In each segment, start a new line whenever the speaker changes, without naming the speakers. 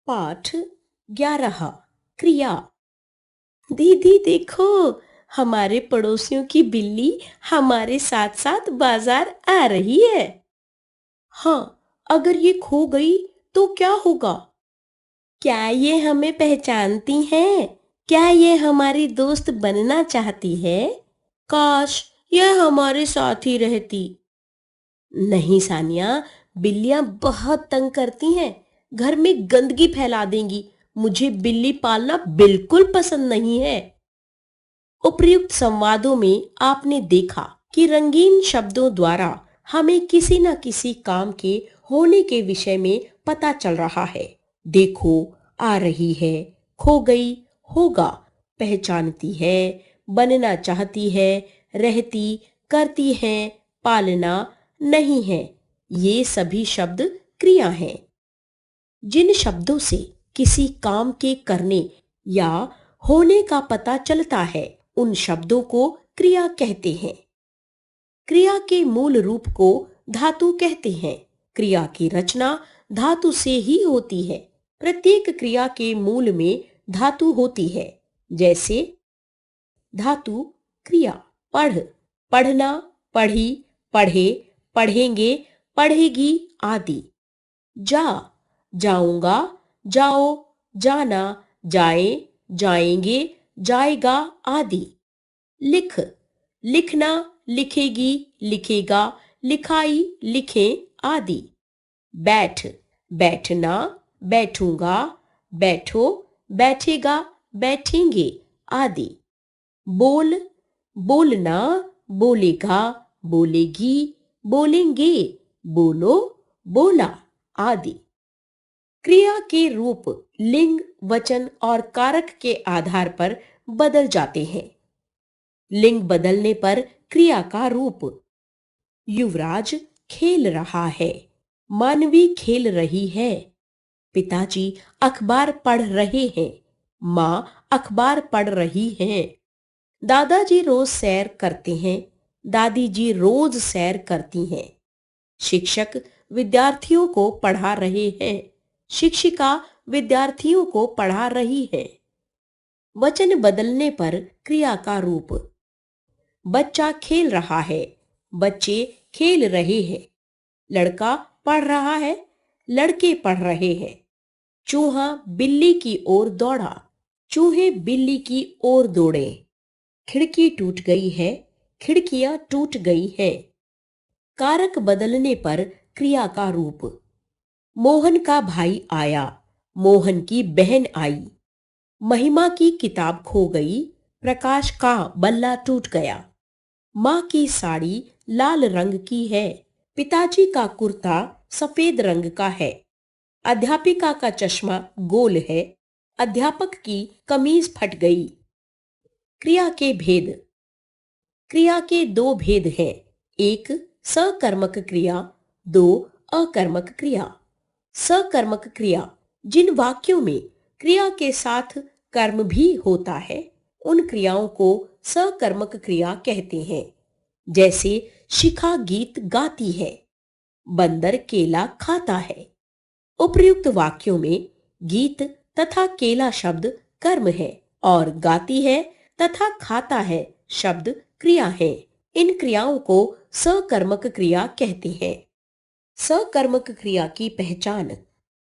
पाठ 11 क्रिया। दीदी देखो, हमारे पड़ोसियों की बिल्ली हमारे साथ साथ बाजार आ रही है। हाँ, अगर ये खो गई तो क्या होगा? क्या ये हमें पहचानती है? क्या ये हमारी दोस्त बनना चाहती है? काश यह हमारे साथ ही रहती। नहीं सानिया, बिल्लियां बहुत तंग करती हैं, घर में गंदगी फैला देंगी। मुझे बिल्ली पालना बिल्कुल पसंद नहीं है। उपर्युक्त संवादों में आपने देखा कि रंगीन शब्दों द्वारा हमें किसी न किसी काम के होने के विषय में पता चल रहा है। देखो, आ रही है, खो गई, होगा, पहचानती है, बनना चाहती है, रहती, करती है, पालना, नहीं है। ये सभी शब्द क्रिया हैं। जिन शब्दों से किसी काम के करने या होने का पता चलता है, उन शब्दों को क्रिया कहते हैं। क्रिया के मूल रूप को धातु कहते हैं। क्रिया की रचना धातु से ही होती है। प्रत्येक क्रिया के मूल में धातु होती है। जैसे धातु क्रिया पढ़, पढ़ना, पढ़ी, पढ़े, पढ़ेंगे, पढ़ेगी आदि। जा, जाऊंगा, जाओ, जाना, जाए, जाएंगे, जाएगा आदि। लिख, लिखना, लिखेगी, लिखेगा, लिखाई, लिखें आदि। बैठ, बैठना, बैठूंगा, बैठो, बैठेगा, बैठेंगे आदि। बोल, बोलना, बोलेगा, बोलेगी, बोलेंगे, बोलो, बोला आदि। क्रिया के रूप लिंग, वचन और कारक के आधार पर बदल जाते हैं। लिंग बदलने पर क्रिया का रूप। युवराज खेल रहा है, मानवी खेल रही है। पिताजी अखबार पढ़ रहे हैं, माँ अखबार पढ़ रही हैं। दादाजी रोज सैर करते हैं, दादी जी रोज सैर करती हैं। शिक्षक विद्यार्थियों को पढ़ा रहे हैं, शिक्षिका विद्यार्थियों को पढ़ा रही है। वचन बदलने पर क्रिया का रूप। बच्चा खेल रहा है, बच्चे खेल रहे हैं। लड़का पढ़ रहा है, लड़के पढ़ रहे हैं। चूहा बिल्ली की ओर दौड़ा, चूहे बिल्ली की ओर दौड़े। खिड़की टूट गई है, खिड़कियां टूट गई हैं। कारक बदलने पर क्रिया का रूप। मोहन का भाई आया, मोहन की बहन आई। महिमा की किताब खो गई, प्रकाश का बल्ला टूट गया। माँ की साड़ी लाल रंग की है, पिताजी का कुर्ता सफेद रंग का है। अध्यापिका का चश्मा गोल है, अध्यापक की कमीज फट गई। क्रिया के भेद। क्रिया के दो भेद हैं। एक सकर्मक क्रिया, दो अकर्मक क्रिया। सकर्मक क्रिया जिन वाक्यों में क्रिया के साथ कर्म भी होता है, उन क्रियाओं को सकर्मक क्रिया कहते हैं। जैसे शिखा गीत गाती है, बंदर केला खाता है। उपर्युक्त वाक्यों में गीत तथा केला शब्द कर्म है और गाती है तथा खाता है शब्द क्रिया है। इन क्रियाओं को सकर्मक क्रिया कहते हैं। सकर्मक क्रिया की पहचान।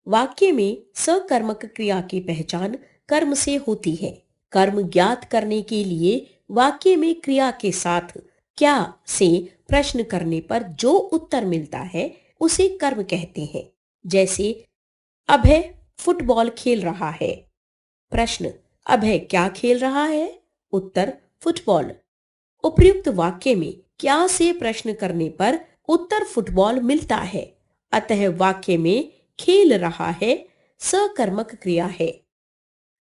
वाक्य में सकर्मक क्रिया की पहचान कर्म से होती है। कर्म ज्ञात करने के लिए वाक्य में क्रिया के साथ क्या से प्रश्न करने पर जो उत्तर मिलता है उसे कर्म कहते हैं। जैसे अभय फुटबॉल खेल रहा है। प्रश्न, अभय क्या खेल रहा है? उत्तर, फुटबॉल। उपर्युक्त वाक्य में क्या से प्रश्न करने पर उत्तर फुटबॉल मिलता है, अतः वाक्य में खेल रहा है सकर्मक क्रिया है।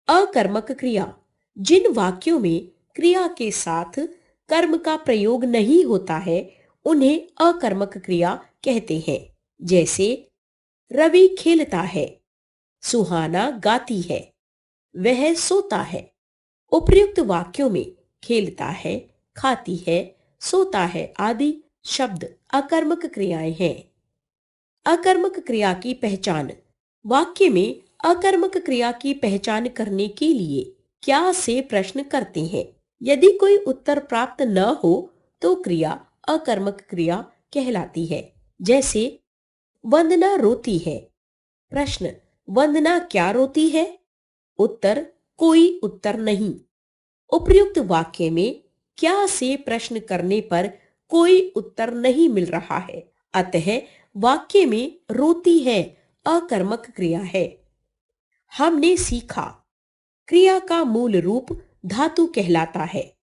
अकर्मक क्रिया जिन वाक्यों में क्रिया के साथ कर्म का प्रयोग नहीं होता है, उन्हें अकर्मक क्रिया कहते हैं। जैसे रवि खेलता है, सुहाना गाती है, वह सोता है। उपर्युक्त वाक्यों में खेलता है, खाती है, सोता है आदि शब्द अकर्मक क्रियाएं हैं। अकर्मक क्रिया की पहचान। वाक्य में अकर्मक क्रिया की पहचान करने के लिए क्या से प्रश्न करते हैं। यदि कोई उत्तर प्राप्त न हो तो क्रिया अकर्मक क्रिया कहलाती है। जैसे वंदना रोती है। प्रश्न, वंदना क्या रोती है? उत्तर, कोई उत्तर नहीं। उपर्युक्त वाक्य में क्या से प्रश्न करने पर कोई उत्तर नहीं मिल रहा है, अतः वाक्य में रोती है अकर्मक क्रिया है। हमने सीखा। क्रिया का मूल रूप धातु कहलाता है।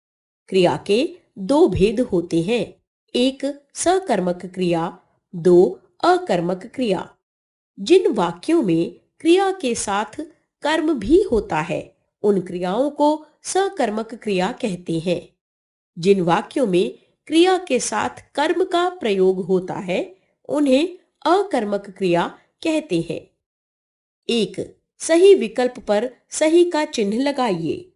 क्रिया के दो भेद होते हैं, एक सकर्मक क्रिया, दो अकर्मक क्रिया। जिन वाक्यों में क्रिया के साथ कर्म भी होता है उन क्रियाओं को सकर्मक क्रिया कहते हैं। जिन वाक्यों में क्रिया के साथ कर्म का प्रयोग होता है उन्हें अकर्मक क्रिया कहते हैं। एक, सही विकल्प पर सही का चिन्ह लगाइए।